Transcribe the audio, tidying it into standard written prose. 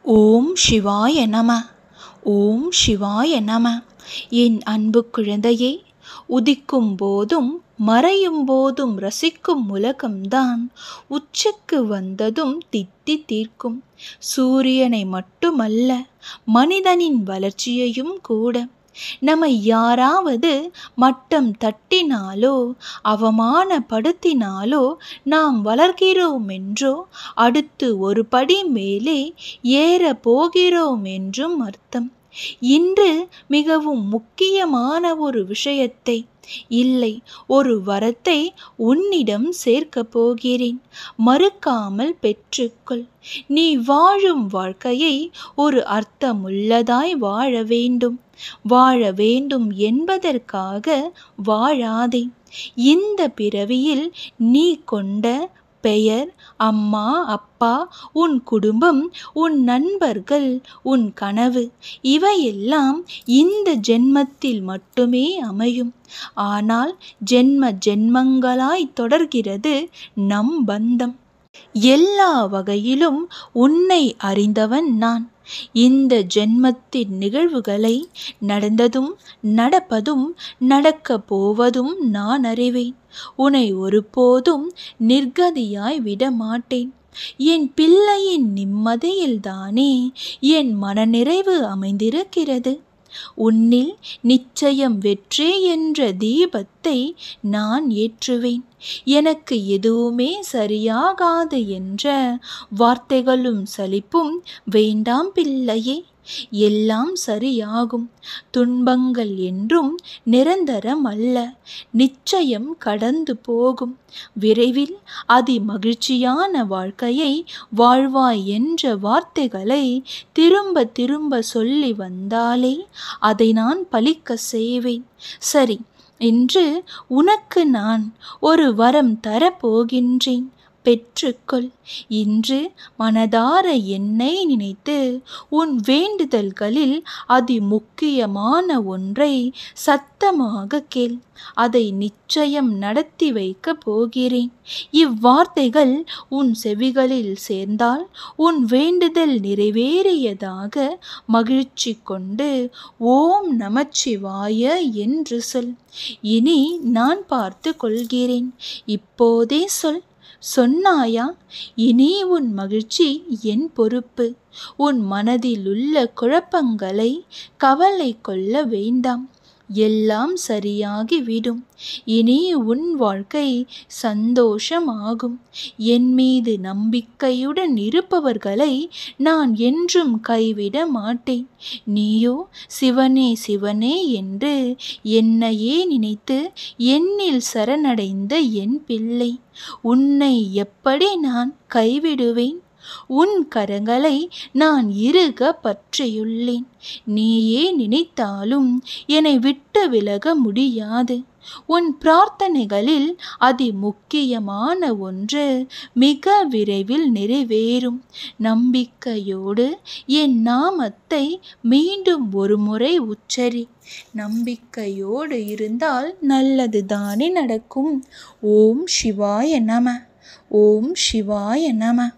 ஓம் சிவாய நம. ஓம் சிவாய நம. என் அன்பு குழந்தையே, உதிக்கும் போதும் மறையும் போதும் ரசிக்கும் உலகம்தான் உச்சிக்கு வந்ததும் திட்டி தீர்க்கும். சூரியனை மட்டுமல்ல, மனிதனின் வளர்ச்சியையும் கூட. நம்மை யாராவது மட்டம் தட்டினாலோ அவமானப்படுத்தினாலோ நாம் வளர்கிறோம் என்றோ அடுத்து ஒரு படி மேலே ஏற போகிறோம் என்றும் அர்த்தம். இன்று மிகவும் முக்கியமான ஒரு விஷயத்தை, இல்லை, ஒரு வரத்தை உன்னிடம் சேர்க்கப் போகிறேன். மறுக்காமல் பெற்றுக்கொள். நீ வாழும் வாழ்க்கையை ஒரு அர்த்தமுள்ளதாய் வாழ வேண்டும். வாழ வேண்டும் என்பதற்காக வாழாதே. இந்த பிறவியில் நீ கொண்ட பெயர், அம்மா அப்பா, உன் குடும்பம், உன் நண்பர்கள், உன் கனவு, இவையெல்லாம் இந்த ஜென்மத்தில் மட்டுமே அமையும். ஆனால் ஜென்ம ஜென்மங்களாய் தொடர்கிறது நம் பந்தம். எல்லா வகையிலும் உன்னை அறிந்தவன் நான். இந்த ஜென்மத்தின் நிகழ்வுகளை நடந்ததும் நடப்பதும் நடக்கப் போவதும் நான் அறிவேன். உன்னை ஒருபோதும் நிர்கதியாய் விடமாட்டேன். என் பிள்ளையின் நிம்மதியில்தானே என் மனநிறைவு அமைந்திருக்கிறது. உன்னில் நிச்சயம் வெற்றி என்ற தீபத்தை நான் ஏற்றுவேன். எனக்கு எதுவுமே சரியாகாது என்ற வார்த்தைகளும் சலிப்பும் வேண்டாம் பிள்ளையே. எல்லாம் சரியாகும். துன்பங்கள் என்றும் நிரந்தரம் அல்ல, நிச்சயம் கடந்து போகும். விரைவில் அதி மகிழ்ச்சியான வாழ்க்கையை வாழ்வாய் என்ற வார்த்தைகளை திரும்ப திரும்ப சொல்லி வந்தாலே அதை நான் பலிக்க செய்வேன். சரி, இன்று உனக்கு நான் ஒரு வரம் தரப்போகின்றேன். பெற்றுக்கொள். இன்று மனதார என்னை நினைத்து உன் வேண்டுதல்களில் அதி முக்கியமான ஒன்றை சத்தமாக கேள். அதை நிச்சயம் நடத்தி வைக்க போகிறேன். இவ்வார்த்தைகள் உன் செவிகளில் சேர்ந்தால் உன் வேண்டுதல் நிறைவேறியதாக மகிழ்ச்சி கொண்டு ஓம் நமச்சிவாய என்று சொல். இனி நான் பார்த்து கொள்கிறேன். இப்போதே சொல். சொன்னாயா? இனி உன் மகிழ்ச்சி என் பொறுப்பு. உன் மனதில் உள்ள குழப்பங்களை கவலை கொள்ள வேண்டாம். எல்லாம் சரியாகிவிடும். இனி உன் வாழ்க்கை சந்தோஷமாகும். என் மீது நம்பிக்கையுடன் இருப்பவர்களை நான் என்றும் கைவிட மாட்டேன். நீயோ சிவனே சிவனே என்று என்னையே நினைத்து என்னில் சரணடைந்த என் பிள்ளை. உன்னை எப்படி நான் கைவிடுவேன்? உன் கரங்களை நான் இறுக பற்றியுள்ளேன். நீயே நினைத்தாலும் என்னை விட்டு விலக முடியாது. உன் பிரார்த்தனைகளில் அதி முக்கியமான ஒன்று மிக விரைவில் நிறைவேறும். நம்பிக்கையோடு என் நாமத்தை மீண்டும் ஒரு முறை உச்சரி. நம்பிக்கையோடு இருந்தால் நல்லது தானே நடக்கும். ஓம் சிவாய நம. ஓம் சிவாய நம.